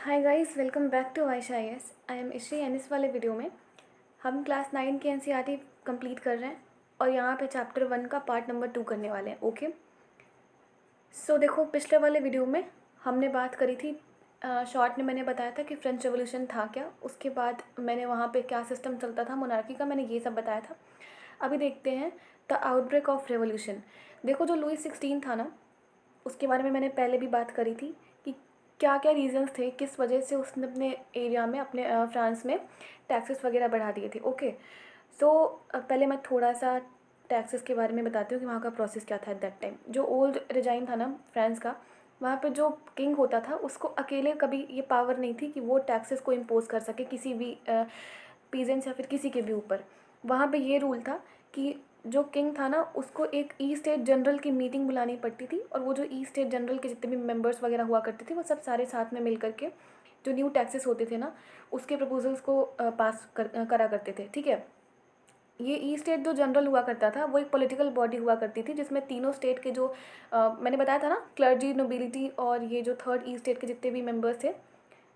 Hi guys, welcome back to Ayesha IAS. I am Ishri and इस वाले video में हम क्लास 9 के एनसीईआरटी कंप्लीट कर रहे हैं और यहाँ पे चैप्टर 1 का पार्ट नंबर 2 करने वाले हैं। ओके, सो देखो, पिछले वाले वीडियो में हमने बात करी थी, शॉर्ट में मैंने बताया था कि फ्रेंच रेवोल्यूशन था क्या, उसके बाद मैंने वहाँ पे क्या सिस्टम चलता था मोनार्की का, मैंने ये सब बताया था। अभी देखते हैं द आउटब्रेक ऑफ रेवोल्यूशन। देखो, जो लुई 16 था ना, उसके बारे में मैंने पहले भी बात करी थी कि क्या क्या रीजंस थे, किस वजह से उसने अपने एरिया में, अपने फ्रांस में टैक्सेस वगैरह बढ़ा दिए थे। ओके, सो पहले मैं थोड़ा सा टैक्सेस के बारे में बताती हूँ कि वहाँ का प्रोसेस क्या था एट दैट टाइम। जो ओल्ड रिजाइन था ना फ्रांस का, वहाँ पे जो किंग होता था उसको अकेले कभी ये पावर नहीं थी कि वो टैक्सेस को इम्पोज कर सके किसी भी पीजेंट्स या फिर किसी के भी ऊपर। वहाँ पे ये रूल था कि जो किंग था ना, उसको एक ई स्टेट जनरल की मीटिंग बुलानी पड़ती थी, और वो जो ई स्टेट जनरल के जितने भी मेंबर्स वगैरह हुआ करते थे वो सब सारे साथ में मिल करके जो न्यू टैक्सेस होते थे ना, उसके प्रपोजल्स को करा करते थे। ठीक है, ये ई स्टेट जो जनरल हुआ करता था वो एक पॉलिटिकल बॉडी हुआ करती थी जिसमें तीनों स्टेट के जो मैंने बताया था ना, क्लर्जी, नोबिलिटी और ये जो थर्ड ई स्टेट के जितने भी मेंबर्स थे,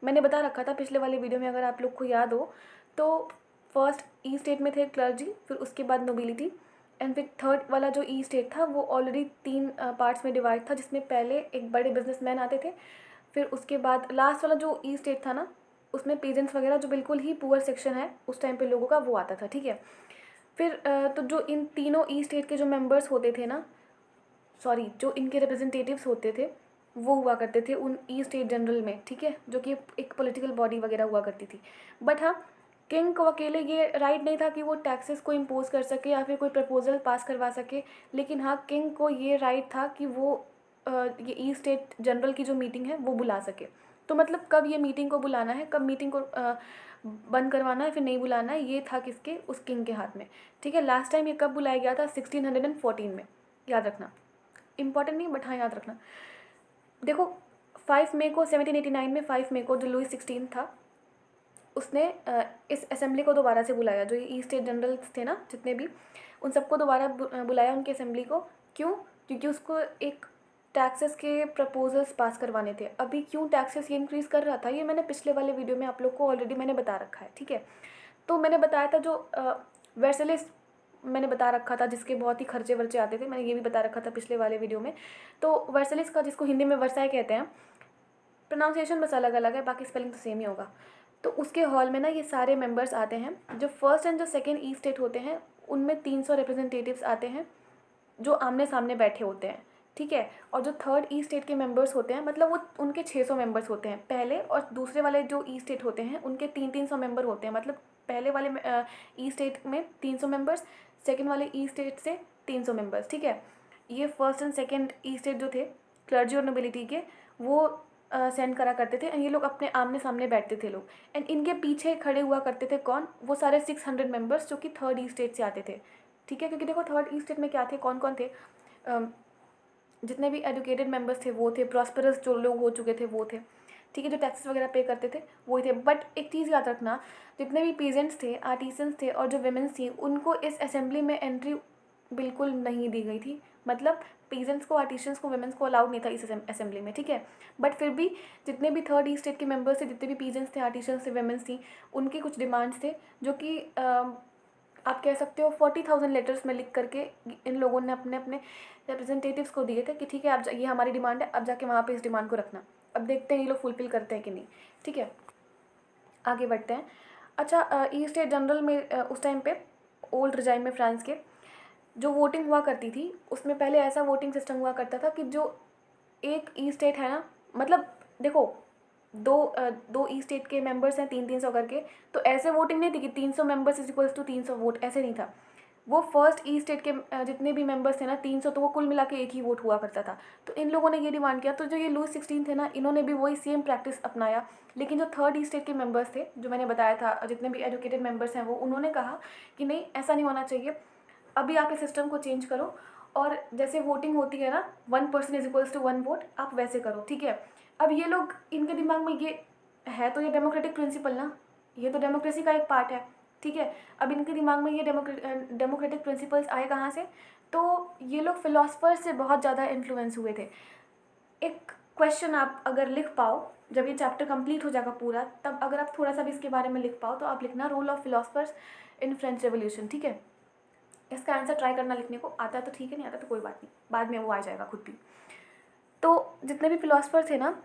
मैंने बता रखा था पिछले वाले वीडियो में, अगर आप लोग को याद हो तो। फर्स्ट ई स्टेट में थे क्लर्जी, फिर उसके बाद नोबिलिटी, एंड फिर थर्ड वाला जो ई स्टेट था वो ऑलरेडी 3 पार्ट्स में डिवाइड था, जिसमें पहले एक बड़े बिजनेसमैन आते थे, फिर उसके बाद लास्ट वाला जो ई स्टेट था ना, उसमें पेजेंट्स वगैरह जो बिल्कुल ही पुअर सेक्शन है उस टाइम पे लोगों का, वो आता था। ठीक है, फिर तो जो इन तीनों ई स्टेट के जो मेंबर्स होते थे ना, सॉरी, जो इनके रिप्रेजेंटेटिव्स होते थे वो हुआ करते थे उन ई स्टेट जनरल में। ठीक है, जो कि एक पॉलिटिकल बॉडी वगैरह हुआ करती थी। बट हाँ, किंग को अकेले ये राइट नहीं था कि वो टैक्सेस को इम्पोज कर सके या फिर कोई प्रपोजल पास करवा सके, लेकिन हाँ, किंग को ये राइट था कि वो ये ई स्टेट जनरल की जो मीटिंग है वो बुला सके। तो मतलब कब ये मीटिंग को बुलाना है, कब मीटिंग को बंद करवाना है, फिर नहीं बुलाना है, ये था किसके, उस किंग के हाथ में। ठीक है, लास्ट टाइम ये कब बुलाया गया था, 1614 में, याद रखना। इंपॉर्टेंट नहीं, बट हाँ याद रखना। देखो, 5 मई को 1789 में 5 मई को जो लुई 16 था, उसने इस असेंबली को दोबारा से बुलाया, जो ये ई स्टेट जनरल्स थे ना जितने भी, उन सबको दोबारा बुलाया उनकी असेंबली को। क्यों? क्योंकि उसको एक टैक्सेस के प्रपोजल्स पास करवाने थे। अभी क्यों टैक्सेस ये इंक्रीज़ कर रहा था, ये मैंने पिछले वाले वीडियो में आप लोग को ऑलरेडी मैंने बता रखा है। ठीक है, तो मैंने बताया था जो वेर्सलिस मैंने बता रखा था, जिसके बहुत ही खर्चे वर्चे आते थे, मैंने ये भी बता रखा था पिछले वाले वीडियो में। तो वर्सलिस का, जिसको हिंदी में वर्साई कहते हैं, प्रोनाउंसिएशन बस अलग अलग है, बाकी स्पेलिंग तो सेम ही होगा। तो उसके हॉल में ना ये सारे मेंबर्स आते हैं। जो फर्स्ट एंड जो सेकेंड ई स्टेट होते हैं उनमें 300 रिप्रेजेंटेटिव्स आते हैं जो आमने सामने बैठे होते हैं। ठीक है, और जो थर्ड ई स्टेट के मेंबर्स होते हैं, मतलब वो उनके 600 मेंबर्स होते हैं पहले, और दूसरे वाले जो ई स्टेट होते हैं उनके 300 मेंबर होते हैं। मतलब पहले वाले ई स्टेट में 300 मेंबर्स, सेकेंड वाले ई स्टेट से 300 मेंबर्स। ठीक है, ये first and second E state जो थे क्लर्जी और नोबिलिटी के, वो सेंड करा करते थे, एंड ये लोग अपने आमने सामने बैठते थे लोग, एंड इनके पीछे खड़े हुआ करते थे कौन, वो सारे 600 मेंबर्स जो कि थर्ड ई स्टेट से आते थे। ठीक है, क्योंकि देखो थर्ड ई स्टेट में क्या थे, कौन कौन थे, जितने भी एजुकेटेड मेंबर्स थे वो थे, प्रॉस्परस जो लोग हो चुके थे वो थे। ठीक है, जो टैक्सेस वगैरह पे करते थे वही थे। बट एक चीज़ याद रखना, जितने भी पीजेंट्स थे, आर्टिसंस थे और जो वेमेंस थी, उनको इस असेंबली में एंट्री बिल्कुल नहीं दी गई थी। मतलब पीजेंट्स को, आर्टिशंस को, वेमेंस को अलाउड नहीं था इस असेंबली में। ठीक है, बट फिर भी जितने भी थर्ड ई स्टेट के मेंबर्स थे, जितने भी पीजेंट्स थे, आर्टिशंस थे, वेमेंस थी, उनके कुछ डिमांड्स थे जो कि आप कह सकते हो 40,000 लेटर्स में लिख करके इन लोगों ने अपने अपने रिप्रेजेंटेटिव्स को दिए थे कि ठीक है, आप ये हमारी डिमांड है, अब जाके वहाँ पे इस डिमांड को रखना। अब देखते हैं ये लोग फुलफिल करते हैं कि नहीं। ठीक है, आगे बढ़ते हैं। अच्छा, ई स्टेट जनरल में उस टाइम पे ओल्ड रिजाइन में फ्रांस के जो वोटिंग हुआ करती थी, उसमें पहले ऐसा वोटिंग सिस्टम हुआ करता था कि जो एक ई स्टेट है ना, मतलब देखो, दो ई स्टेट के मेंबर्स हैं 300 करके, तो ऐसे वोटिंग नहीं थी कि 300 members is equals to 300 vote, ऐसे नहीं था। वो फर्स्ट ई स्टेट के जितने भी मेंबर्स थे ना 300, तो वो कुल मिला के एक ही वोट हुआ करता था। तो इन लोगों ने ये डिमांड किया, तो जो ये लुई 16 थे ना, इन्होंने भी वही सेम प्रैक्टिस अपनाया। लेकिन जो थर्ड ई स्टेट के मेंबर्स थे, जो मैंने बताया था जितने भी एजुकेटेड मेंबर्स हैं, वो उन्होंने कहा कि नहीं, ऐसा नहीं होना चाहिए, अभी आप इस सिस्टम को चेंज करो, और जैसे वोटिंग होती है ना, 1 person is equals to 1 vote, आप वैसे करो। ठीक है, अब ये लोग, इनके दिमाग में ये है, तो ये डेमोक्रेटिक प्रिंसिपल ना, ये तो डेमोक्रेसी का एक पार्ट है। ठीक है, अब इनके दिमाग में ये डेमोक्रेटिक प्रिंसिपल्स आए कहाँ से, तो ये लोग फिलोसफर से बहुत ज़्यादा इन्फ्लुएंस हुए थे। एक क्वेश्चन आप अगर लिख पाओ, जब ये चैप्टर कंप्लीट हो जाएगा पूरा, तब अगर आप थोड़ा सा भी इसके बारे में लिख पाओ तो आप लिखना role of philosophers in French revolution, ठीक है। इसका आंसर ट्राई करना लिखने को, आता है तो ठीक है, नहीं आता तो कोई बात नहीं, बाद में वो आ जाएगा खुद भी। तो जितने भी फिलोसफर थे ना,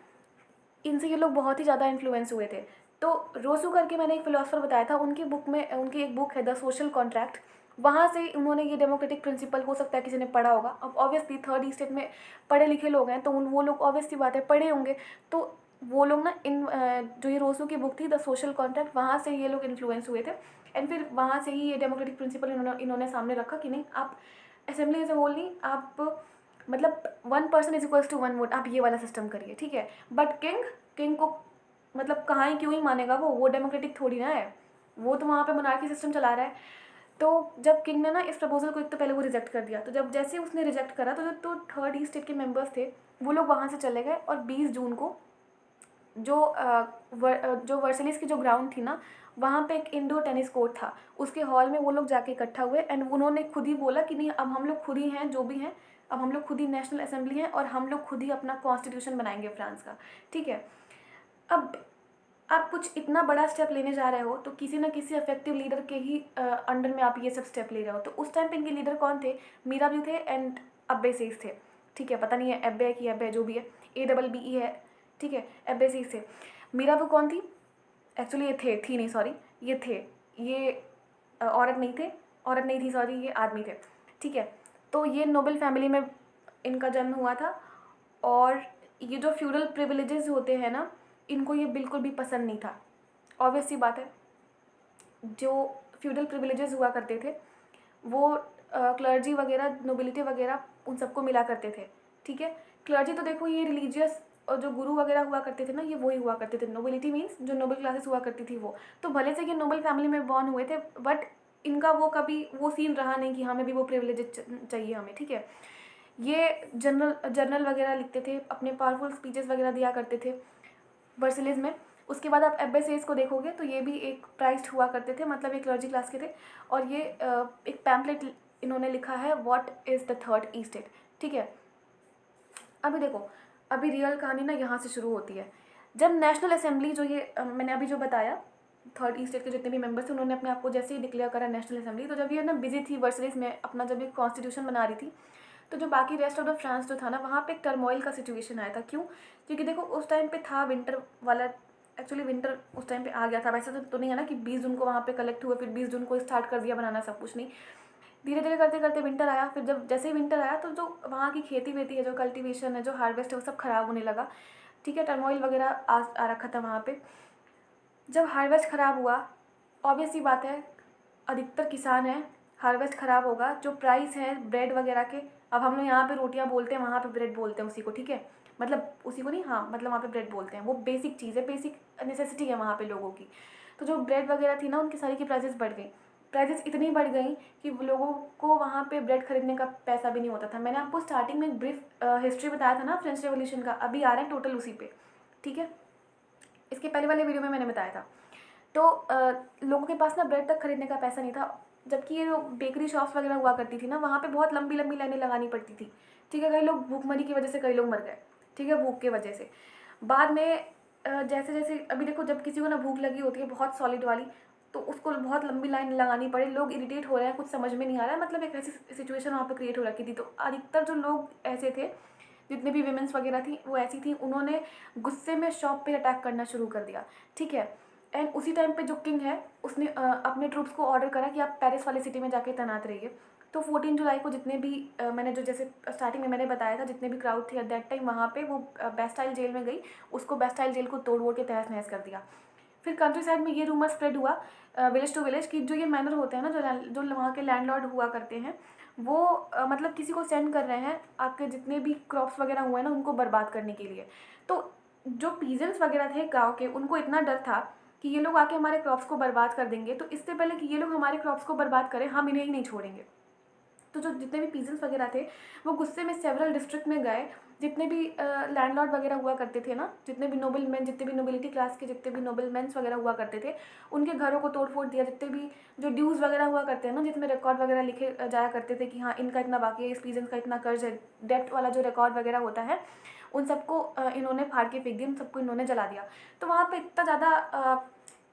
इनसे ये लोग बहुत ही ज़्यादा इन्फ्लुएंस हुए थे। तो रोसू करके मैंने एक फिलोसफर बताया था, उनकी बुक में, उनकी एक बुक है द सोशल कॉन्ट्रैक्ट, वहाँ से उन्होंने ये डेमोक्रेटिक प्रिंसिपल, हो सकता है किसी ने पढ़ा होगा। अब ऑब्वियसली थर्ड स्टेट में पढ़े लिखे लोग हैं, तो वो लोग ऑब्वियसली बात है पढ़े होंगे। तो वो लोग ना इन जो ये रोसू की बुक थी द सोशल कॉन्ट्रैक्ट, वहाँ से ये लोग इन्फ्लुएंस हुए थे। एंड फिर वहाँ से ही ये डेमोक्रेटिक प्रिंसिपल इन्होंने सामने रखा कि नहीं, आप असेंबली एज ए होल नहीं, आप मतलब 1 person is equals to 1 vote, आप ये वाला सिस्टम करिए, ठीक है। बट किंग को मतलब कहाँ ही क्यों ही मानेगा वो डेमोक्रेटिक थोड़ी ना है, वो तो वहाँ पे मोनार्की सिस्टम चला रहा है। तो जब किंग ने ना इस प्रपोजल को, एक तो पहले वो रिजेक्ट कर दिया, तो जब जैसे उसने रिजेक्ट करा तो थर्ड ई स्टेट के मेंबर्स थे, वो लोग वहाँ से चले गए। और 20 जून को जो वर्सलिस की जो ग्राउंड थी ना, वहाँ पे एक इंडोर टेनिस कोर्ट था, उसके हॉल में वो लोग जाके इकट्ठा हुए। एंड उन्होंने खुद ही बोला कि नहीं, अब हम लोग खुद ही हैं जो भी हैं, अब हम लोग खुद ही नेशनल असेंबली हैं और हम लोग खुद ही अपना कॉन्स्टिट्यूशन बनाएंगे फ्रांस का, ठीक है। अब आप कुछ इतना बड़ा स्टेप लेने जा रहे हो तो किसी ना किसी इफेक्टिव लीडर के ही अंडर में आप ये सब स्टेप ले रहे हो। तो उस टाइम पे इनके लीडर कौन थे, मीराबू थे एंड अब्बे सेस थे, ठीक है। पता नहीं है अब्बे है कि अब्बे, जो भी है, ABBE है, ठीक है। अब्बे सेस थे। मीराबू कौन थी, एक्चुअली ये थी नहीं, सॉरी, ये थे, ये औरत नहीं थे, औरत नहीं थी, सॉरी, ये आदमी थे, ठीक है। तो ये नोबल फैमिली में इनका जन्म हुआ था। और ये जो फ्यूडल प्रिविलेजेस होते हैं ना, इनको ये बिल्कुल भी पसंद नहीं था। ऑब्वियस सी बात है, जो फ्यूडल प्रिविलेजेस हुआ करते थे वो क्लर्जी वगैरह, नोबिलिटी वगैरह, उन सबको मिला करते थे, ठीक है। क्लर्जी तो देखो ये रिलीजियस और जो गुरु वगैरह हुआ करते थे ना, ये वही हुआ करते थे। नोबिलिटी मीन्स जो नोबल क्लासेस हुआ करती थी वो। तो भले से ये नोबल फैमिली में बॉर्न हुए थे, बट इनका वो कभी वो सीन रहा नहीं कि हमें भी वो प्रिविलेजेस चाहिए हमें, ठीक है। ये जर्नल वगैरह लिखते थे, अपने पावरफुल स्पीचेस वगैरह दिया करते थे वर्सलिस में। उसके बाद आप एब्बे सेस को देखोगे तो ये भी एक प्राइज्ड हुआ करते थे, मतलब एक क्लर्जी क्लास के थे। और ये एक पैम्पलेट इन्होंने लिखा है, what is the third E state, ठीक है। अभी देखो, अभी रियल कहानी ना यहाँ से शुरू होती है। जब नेशनल असेंबली, जो ये मैंने अभी जो बताया, थर्ड ई स्टेट के जितने भी मेंबर्स थे, उन्होंने अपने आप को जैसे ही डिक्लेयर करा नेशनल असेंबली, तो जब ये ना बिजी थी वर्सलिस में अपना, जब ये कॉन्स्टिट्यूशन बना रही थी, तो जो बाकी रेस्ट ऑफ द फ्रांस जो था ना, वहाँ पे एक टर्मोइल का सिचुएशन आया था। क्यों? क्योंकि देखो उस टाइम पे था विंटर वाला, एक्चुअली विंटर उस टाइम पे आ गया था। वैसे तो नहीं है ना कि 20 जून को वहाँ पे कलेक्ट हुए, फिर 20 जून को स्टार्ट कर दिया बनाना, सब कुछ नहीं, धीरे धीरे करते करते विंटर आया। फिर जब जैसे ही विंटर आया तो जो वहाँ की खेती वेती है, जो कल्टिवेशन है, जो हार्वेस्ट है, वो सब खराब होने लगा, ठीक है। टर्मोइल वगैरह आ रखा था वहाँ पे। जब हार्वेस्ट ख़राब हुआ, ऑब्वियस सी बात है, अधिकतर किसान हैं, हार्वेस्ट ख़राब होगा, जो प्राइस है ब्रेड वगैरह के, अब हम लोग यहाँ पे रोटियाँ बोलते हैं, वहाँ पे ब्रेड बोलते हैं उसी को, ठीक है। मतलब उसी को नहीं, हाँ, मतलब वहाँ पे ब्रेड बोलते हैं, वो बेसिक चीज़ है, बेसिक नेसेसिटी है वहाँ पे लोगों की। तो जो ब्रेड वगैरह थी ना, उनकी सारी की प्राइजेस बढ़ गई। प्राइजेस इतनी बढ़ गई कि लोगों को वहाँ पे ब्रेड खरीदने का पैसा भी नहीं होता था। मैंने आपको स्टार्टिंग में एक ब्रीफ हिस्ट्री बताया था ना फ्रेंच रेवोल्यूशन का, अभी आ रहा है टोटल उसी पे, ठीक है। इसके पहले वाले वीडियो में मैंने बताया था। तो लोगों के पास ना ब्रेड तक खरीदने का पैसा नहीं था। जबकि ये जो बेकरी शॉप्स वगैरह हुआ करती थी ना, वहाँ पे बहुत लंबी लंबी लाइनें लगानी पड़ती थी, ठीक है। कई लोग भूखमरी की वजह से, कई लोग मर गए, ठीक है, भूख की वजह से। बाद में जैसे जैसे अभी देखो, जब किसी को ना भूख लगी होती है बहुत सॉलिड वाली, तो उसको बहुत लंबी लाइन लगानी पड़े, लोग इरिटेट हो रहे हैं, कुछ समझ में नहीं आ रहा है, मतलब एक ऐसी सिचुएशन वहाँ पे क्रिएट हो रखी थी। तो अधिकतर जो लोग ऐसे थे, जितने भी वीमेंस वगैरह थी, वो ऐसी थी, उन्होंने गुस्से में शॉप पे अटैक करना शुरू कर दिया, ठीक है। एंड उसी टाइम पे जो किंग है, उसने अपने ट्रूप्स को ऑर्डर करा कि आप पेरिस वाली सिटी में जाके तैनात रहिए। तो 14 जुलाई को जितने भी मैंने जो जैसे स्टार्टिंग में मैंने बताया था, जितने भी क्राउड थे एट दैट टाइम, वहाँ पे वो बेस्टाइल जेल में गई, उसको बेस्टाइल जेल को तोड़ वोड़ के तहस नहस कर दिया। फिर कंट्री साइड में ये रूमर स्प्रेड हुआ विलेज टू विलेज कि जो ये मैनर होते हैं ना, जो वहाँ के लैंडलॉर्ड हुआ करते हैं, वो मतलब किसी को सेंड कर रहे हैं आपके जितने भी क्रॉप्स वगैरह हुए हैं ना, उनको बर्बाद करने के लिए। तो जो पीजेंट्स वगैरह थे गाँव के, उनको इतना डर था कि ये लोग आके हमारे क्रॉप्स को बर्बाद कर देंगे, तो इससे पहले कि ये लोग हमारे क्रॉप्स को बर्बाद करें, हम इन्हें ही नहीं छोड़ेंगे। तो जो जितने भी पीजेंट्स वगैरह थे, वो गुस्से में सेवरल डिस्ट्रिक्ट में गए, जितने भी लैंडलॉर्ड वगैरह हुआ करते थे ना, जितने भी नोबल मैन, जितने भी नोबिलिटी क्लास के जितने भी नोबल मैंस वगैरह हुआ करते थे, उनके घरों को तोड़ फोड़ दिया। जितने भी जो ड्यूज़ वगैरह हुआ करते हैं ना, जिसमें रिकॉर्ड वगैरह लिखे जाया करते थे कि हाँ इनका इतना बाकी है, इस पीजेंट्स का इतना कर्ज है, डेप्ट वाला जो रिकॉर्ड वगैरह होता है, उन सबको इन्होंने फाड़ के फेंक दिया, उन सबको इन्होंने जला दिया। तो वहाँ पे इतना ज़्यादा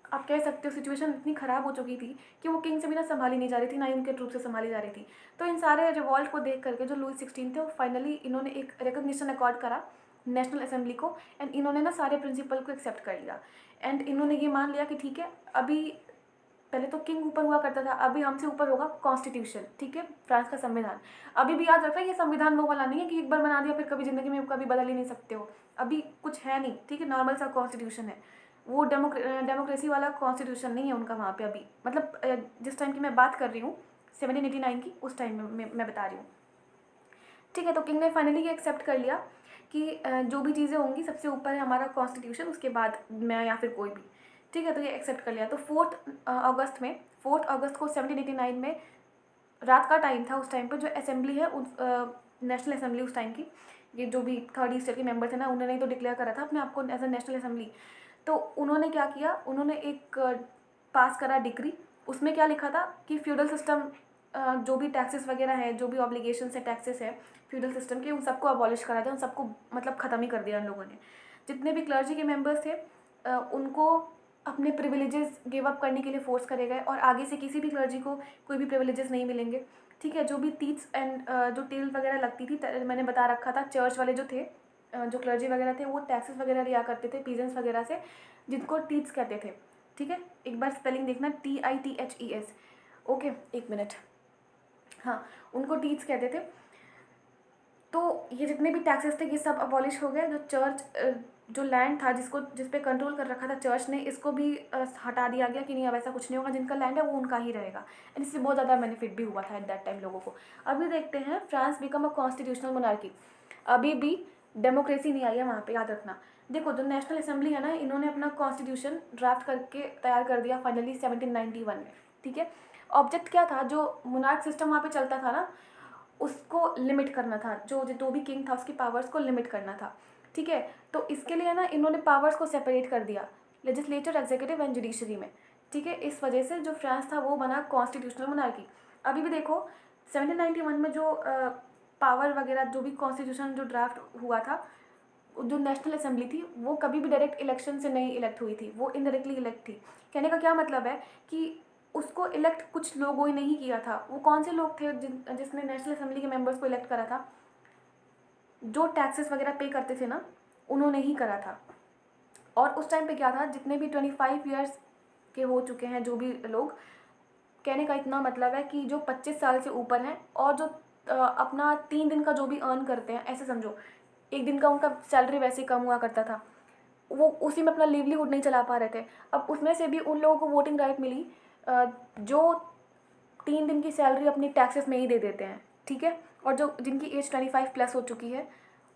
आप कह सकते हो सिचुएशन इतनी ख़राब हो चुकी थी कि वो किंग से भी ना संभाली नहीं जा रही थी, ना ही उनके ट्रूप से संभाली जा रही थी। तो इन सारे रिवॉल्ट को देख करके जो लुई 16 थे, वो फाइनली इन्होंने एक रिकग्निशन अकॉर्ड करा नेशनल असेंबली को, एंड इन्होंने ना सारे प्रिंसिपल को एक्सेप्ट कर लिया। एंड इन्होंने ये मान लिया कि ठीक है, अभी पहले तो किंग ऊपर हुआ करता था, अभी हमसे ऊपर होगा कॉन्स्टिट्यूशन, ठीक है, फ्रांस का संविधान। अभी भी याद रखना, ये संविधान वो वाला नहीं है कि एक बार बना दिया फिर कभी ज़िंदगी में कभी बदल ही नहीं सकते हो। अभी कुछ है नहीं, ठीक है, नॉर्मल सा कॉन्स्टिट्यूशन है वो, डेमोक्रेसी वाला कॉन्स्टिट्यूशन नहीं है उनका वहाँ पे अभी। मतलब जिस टाइम की मैं बात कर रही हूँ 1789 की, उस टाइम में मैं बता रही हूँ, ठीक है। तो किंग ने फाइनली ये एक्सेप्ट कर लिया कि जो भी चीज़ें होंगी सबसे ऊपर है हमारा कॉन्स्टिट्यूशन, उसके बाद मैं या फिर कोई भी, ठीक है। तो ये एक्सेप्ट कर लिया। तो 4 अगस्त को 1789 में रात का टाइम था, उस टाइम पर जो असेंबली है नेशनल असेंबली उस टाइम की, ये जो भी थर्ड ईस्टर के मेंबर थे ना, उन्होंने तो डिक्लेयर करा था अपने आप को एज अ नेशनल असेंबली। तो उन्होंने क्या किया, उन्होंने एक पास करा डिक्री। उसमें क्या लिखा था कि फ्यूडल सिस्टम, जो भी टैक्सेस वगैरह है, जो भी ऑब्लिगेशन है, टैक्सेस है फ्यूडल सिस्टम के, उन सबको अबॉलिश करा दिया, उन सबको मतलब ख़त्म ही कर दिया उन लोगों ने। जितने भी क्लर्जी के मेंबर्स थे उनको अपने प्रिविलेजेस गिव अप करने के लिए फोर्स करे गए, और आगे से किसी भी क्लर्जी को कोई भी प्रिविलेजेस नहीं मिलेंगे, ठीक है। जो भी तीट्स एंड जो टेल वगैरह लगती थी, मैंने बता रखा था, चर्च वाले जो थे, जो क्लर्जी वगैरह थे, वो टैक्सेस वगैरह लिया करते थे पीजेंट्स वगैरह से, जिनको टीट्स कहते थे, ठीक है। एक बार स्पेलिंग देखना, TITHES, ओके, एक मिनट, हाँ, उनको टीट्स कहते थे। तो ये जितने भी टैक्सेस थे ये सब अबॉलिश हो गए। जो चर्च, जो लैंड था जिस पे कंट्रोल कर रखा था चर्च ने, इसको भी हटा दिया गया कि नहीं अब ऐसा कुछ नहीं होगा, जिनका लैंड है वो उनका ही रहेगा। एंड इससे बहुत ज़्यादा बेनिफिट भी हुआ था एट दैट टाइम लोगों को। अभी देखते हैं France become a constitutional monarchy. अभी भी डेमोक्रेसी नहीं आई है वहाँ पे, याद रखना। देखो जो नेशनल असेंबली है ना, इन्होंने अपना कॉन्स्टिट्यूशन ड्राफ्ट करके तैयार कर दिया फाइनली 1791 में, ठीक है। ऑब्जेक्ट क्या था, जो मोनार्क सिस्टम वहाँ पे चलता था ना, उसको लिमिट करना था, जो भी किंग था उसकी पावर्स को लिमिट करना था, ठीक है। तो इसके लिए ना इन्होंने पावर्स को सेपरेट कर दिया लेजिस्लेचर, एग्जीक्यूटिव एंड जुडिशरी में, ठीक है। इस वजह से जो फ्रांस था वो बना कॉन्स्टिट्यूशनल मोनार्की। अभी भी देखो 1791 में जो पावर वगैरह, जो भी कॉन्स्टिट्यूशन जो ड्राफ्ट हुआ था, जो नेशनल असेंबली थी वो कभी भी डायरेक्ट इलेक्शन से नहीं इलेक्ट हुई थी, वो इनडायरेक्टली इलेक्ट थी। कहने का क्या मतलब है कि उसको इलेक्ट कुछ लोगों ने नहीं किया था। वो कौन से लोग थे जिसने नेशनल असेंबली के मेंबर्स को इलेक्ट करा था? जो टैक्सेस वगैरह पे करते थे ना, उन्होंने ही करा था। और उस टाइम पे क्या था, जितने भी 25 ईयर्स के हो चुके हैं जो भी लोग, कहने का इतना मतलब है कि जो 25 साल से ऊपर हैं और जो अपना 3 दिन का जो भी अर्न करते हैं, ऐसे समझो 1 दिन का उनका सैलरी वैसे ही कम हुआ करता था, वो उसी में अपना लिवलीहुड नहीं चला पा रहे थे। अब उसमें से भी उन लोगों को वोटिंग राइट मिली जो 3 दिन की सैलरी अपनी टैक्सेस में ही दे देते हैं, ठीक है। और जो जिनकी एज 25+ हो चुकी है,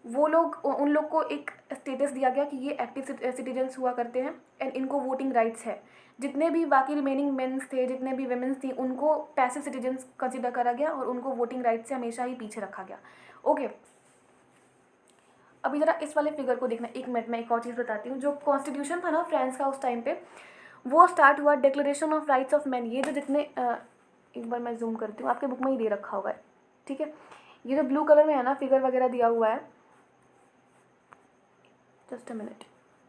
वो लोग, उन लोग को एक स्टेटस दिया गया कि ये एक्टिव सिटीजन्स हुआ करते हैं एंड इनको वोटिंग राइट्स है। जितने भी बाकी रिमेनिंग मेंस थे, जितने भी वेमेंस थी, उनको पैसिव सिटीजन्स कंसिडर करा गया और उनको वोटिंग राइट से हमेशा ही पीछे रखा गया, ओके। अभी ज़रा इस वाले फिगर को देखना, 1 मिनट में एक और चीज़ बताती हूँ। जो कॉन्स्टिट्यूशन था ना फ्रांस का उस टाइम पे, वो स्टार्ट हुआ declaration of rights of man. ये जो जितने एक बार मैं जूम करती हूँ, आपके बुक में ही दे रखा होगा, ठीक है। ये जो ब्लू कलर में है ना फिगर वगैरह दिया हुआ है, जस्ट अ मिनट,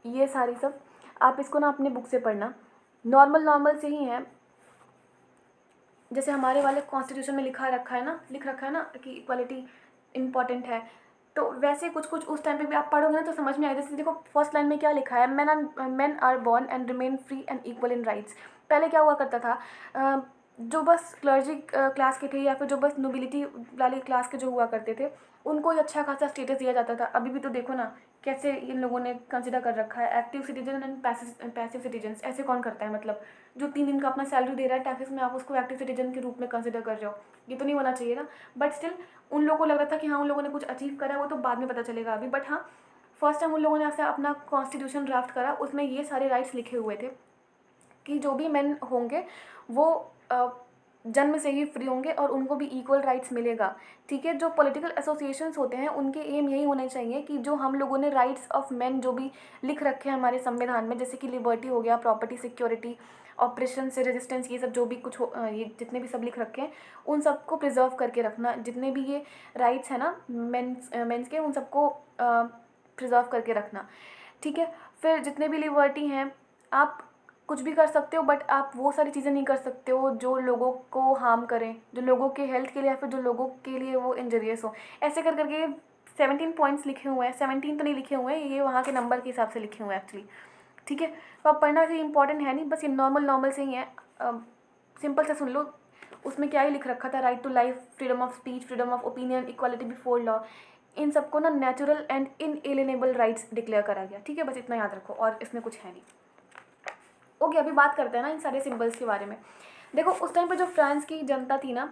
ये सारी सब आप इसको ना अपने बुक से पढ़ना, नॉर्मल से ही है। जैसे हमारे वाले कॉन्स्टिट्यूशन में लिख रखा है ना कि इक्वालिटी इम्पॉर्टेंट है, तो वैसे कुछ उस टाइम पे भी आप पढ़ोगे ना तो समझ में आएगा। जैसे देखो फर्स्ट लाइन में क्या लिखा है, man are born and remain free and equal in rights. पहले क्या हुआ करता था, जो बस क्लर्जी क्लास के थे या फिर जो बस नोबिलिटी वाली क्लास के जो हुआ करते थे, उनको ही अच्छा खासा स्टेटस दिया जाता था। अभी भी तो देखो ना कैसे इन लोगों ने कंसिडर कर रखा है active citizen and passive citizens. ऐसे कौन करता है, मतलब जो 3 दिन का अपना सैलरी दे रहा है टैक्सेस में, आप उसको एक्टिव सिटीजन के रूप में कंसिडर कर रहे हो, ये तो नहीं होना चाहिए ना। बट स्टिल उन लोगों को लग रहा था कि हाँ उन लोगों ने कुछ अचीव करा है, वो तो बाद में पता चलेगा अभी। बट हाँ, फर्स्ट टाइम उन लोगों ने ऐसा अपना कॉन्स्टिट्यूशन ड्राफ्ट करा, उसमें ये सारे राइट्स लिखे हुए थे कि जो भी मेन होंगे वो जन्म से ही फ्री होंगे और उनको भी इक्वल राइट्स मिलेगा, ठीक है। जो पॉलिटिकल एसोसिएशंस होते हैं उनके एम यही होने चाहिए कि जो हम लोगों ने राइट्स ऑफ मेन जो भी लिख रखे हैं हमारे संविधान में, जैसे कि लिबर्टी हो गया, प्रॉपर्टी, सिक्योरिटी, ऑपरेशन से रेजिस्टेंस, ये सब जो भी कुछ ये जितने भी सब लिख रखे हैं, उन सबको प्रिजर्व करके रखना। जितने भी ये राइट्स हैं ना मेंस के, उन सबको प्रिजर्व करके रखना, ठीक है। फिर जितने भी लिबर्टी हैं, आप कुछ भी कर सकते हो, बट आप वो सारी चीज़ें नहीं कर सकते हो जो लोगों को हार्म करें, जो लोगों के हेल्थ के लिए या फिर जो लोगों के लिए वो इंजरियस हो। ऐसे कर करके 17 पॉइंट्स लिखे हुए हैं, 17 तो नहीं लिखे हुए हैं, ये वहाँ के नंबर के हिसाब से लिखे हुए हैं एक्चुअली, ठीक है। तो आप पढ़ना वैसे इंपॉर्टेंट है नहीं, बस ये नॉर्मल से ही है, सिंपल से सुन लो। उसमें क्या ही लिख रखा था, right to life, freedom of speech, freedom of opinion, equality before law, इन सबको ना natural and inalienable rights declare करा गया, ठीक है। बस इतना याद रखो, और इसमें कुछ है नहीं। ओके, अभी बात करते हैं ना इन सारे सिंबल्स के बारे में। देखो, उस टाइम पे जो फ्रांस की जनता थी ना,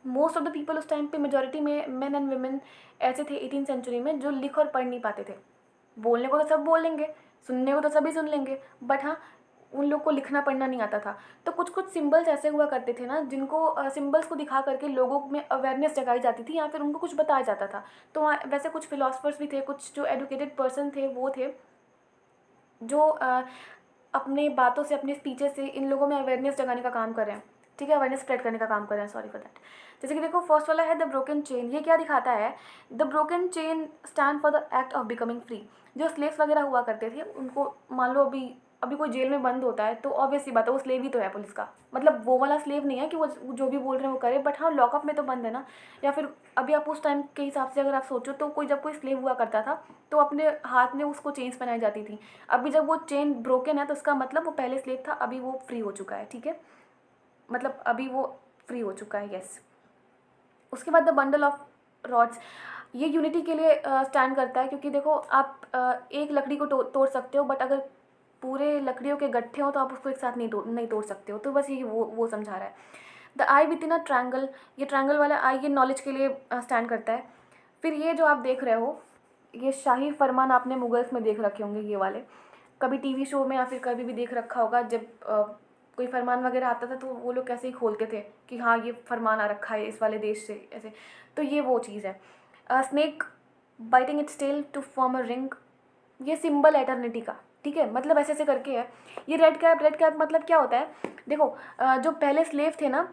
मोस्ट ऑफ द पीपल उस टाइम पे मेजॉरिटी में मेन एंड वुमेन ऐसे थे 18th सेंचुरी में जो लिख और पढ़ नहीं पाते थे। बोलने को तो सब बोल लेंगे, सुनने को तो सभी सुन लेंगे, बट हाँ, उन लोग को लिखना पढ़ना नहीं आता था। तो कुछ कुछ सिंबल्स ऐसे हुआ करते थे ना, जिनको सिंबल्स को दिखा करके लोगों में अवेयरनेस जगाई जाती थी, या फिर उनको कुछ बताया जाता था। तो वहाँ वैसे कुछ फिलोसफर्स भी थे, कुछ जो एडुकेटेड पर्सन थे वो थे, जो अपने बातों से, अपने स्पीचेस से इन लोगों में अवेयरनेस जगाने का काम कर रहे हैं, ठीक है, अवेयरनेस स्प्रेड करने का काम कर रहे हैं, सॉरी फॉर दैट। जैसे कि देखो, फर्स्ट वाला है द ब्रोकन चेन। ये क्या दिखाता है? The broken chain stand for the act of becoming free. जो स्लेव्स वगैरह हुआ करते थे, उनको मान लो अभी अभी कोई जेल में बंद होता है, तो ऑब्वियसली बात है वो स्लेव ही तो है पुलिस का। मतलब वो वाला स्लेव नहीं है कि वो जो भी बोल रहे हैं वो करे, बट हाँ, लॉकअप में तो बंद है ना। या फिर अभी आप उस टाइम के हिसाब से अगर आप सोचो, तो जब कोई स्लेव हुआ करता था, तो अपने हाथ में उसको चेन्स पहनाई जाती थी। अभी जब वो चेन ब्रोकन है, तो उसका मतलब वो पहले स्लेव था, अभी वो फ्री हो चुका है, ठीक है। मतलब अभी वो फ्री हो चुका है, यस। उसके बाद द बंडल ऑफ रॉड्स, ये यूनिटी के लिए स्टैंड करता है, क्योंकि देखो, आप एक लकड़ी को तोड़ सकते हो, बट अगर पूरे लकड़ियों के गट्ठे हो तो आप उसको एक साथ नहीं तोड़ सकते हो। तो बस ये वो समझा रहा है। The I with in a triangle, ये ट्रायंगल वाला आई ये नॉलेज के लिए स्टैंड करता है। फिर ये जो आप देख रहे हो, ये शाही फरमान आपने मुगल्स में देख रखे होंगे, ये वाले कभी टीवी शो में या फिर कभी भी देख रखा होगा। जब कोई फरमान वगैरह आता था, तो वो लोग कैसे ही खोलते थे कि हाँ, ये फरमान आ रखा है इस वाले देश से, ऐसे। तो ये वो चीज़ है। Snake biting its tail to form a ring, ये सिंबल एटर्निटी का, ठीक है। मतलब ऐसे ऐसे करके है। ये रेड कैप मतलब क्या होता है? देखो, जो पहले स्लेव थे ना,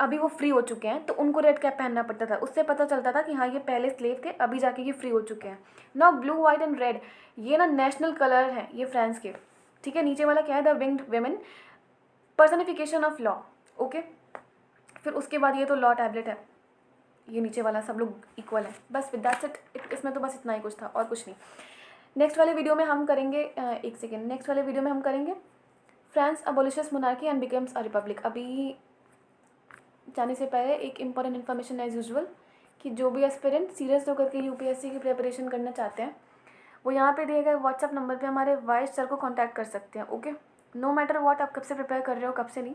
अभी वो फ्री हो चुके हैं, तो उनको रेड कैप पहनना पड़ता था। उससे पता चलता था कि हाँ, ये पहले स्लेव थे, अभी जाके ये फ्री हो चुके हैं। Now blue, white and red, ये ना नेशनल कलर है ये फ्रांस के, ठीक है। नीचे वाला क्या है? The winged women, personification of law, okay. फिर उसके बाद ये तो लॉ टैबलेट है, ये नीचे वाला सब लोग इक्वल है। बस विद दैट्स इट, इसमें तो बस इतना ही कुछ था और कुछ नहीं। नेक्स्ट वाले वीडियो में हम करेंगे एक सेकेंड, नेक्स्ट वाले वीडियो में हम करेंगे France abolishes monarchy and becomes a republic. अभी जाने से पहले एक इम्पॉर्टेंट इन्फॉर्मेशन एज यूजुअल, कि जो भी एस्पिरेंट सीरियस होकर के यूपीएससी की प्रिपरेशन करना चाहते हैं, वो यहाँ पे दिए गए व्हाट्सअप नंबर पे हमारे वाइस सर को कांटेक्ट कर सकते हैं, ओके। नो मैटर व्हाट, आप कब से प्रिपेयर कर रहे हो, कब से नहीं,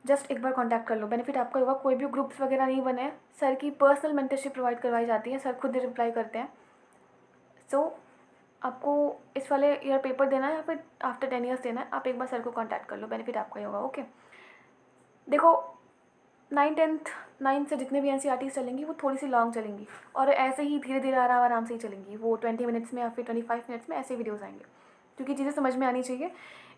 जस्ट एक बार कांटेक्ट कर लो, बेनिफिट आपका होगा। कोई भी ग्रुप्स वगैरह नहीं बने हैं, सर की पर्सनल मेंटरशिप प्रोवाइड करवाई जाती है, सर खुद ही रिप्लाई करते हैं। सो आपको इस वाले ईयर पेपर देना है या फिर आफ्टर 10 ईयर्स देना है, आप एक बार सर को कांटेक्ट कर लो, बेनिफिट आपका ही होगा, ओके। देखो, 9 से जितने भी एनसीईआरटीज़ चलेंगी वो थोड़ी सी लॉन्ग चलेंगी, और ऐसे ही धीरे धीरे आराम से ही चलेंगी। वो 20 मिनट्स में या फिर 25 मिनट्स में ऐसे वीडियोज़ आएंगे, क्योंकि चीज़ें समझ में आनी चाहिए।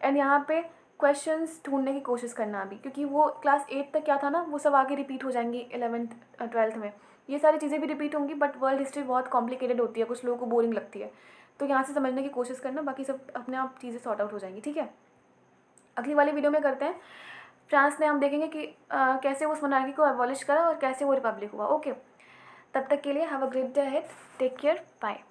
एंड यहाँ पे क्वेश्चंस ढूंढने की कोशिश करना अभी, क्योंकि वो क्लास 8 तक क्या था ना, वो सब आगे रिपीट हो जाएंगी 11th 12th में। ये सारी चीज़ें भी रिपीट होंगी, बट वर्ल्ड हिस्ट्री बहुत कॉम्प्लिकेटेड होती है, कुछ लोगों को बोरिंग लगती है। तो यहाँ से समझने की कोशिश करना, बाकी सब अपने आप चीज़ें सॉर्ट आउट हो जाएंगी, ठीक है। अगली वाली वीडियो में करते हैं फ्रांस में, हम देखेंगे कि कैसे उस मोनार्की को एबॉलिश करा और कैसे वो रिपब्लिक हुआ, ओके। तब तक के लिए have a great day ahead, take care, bye.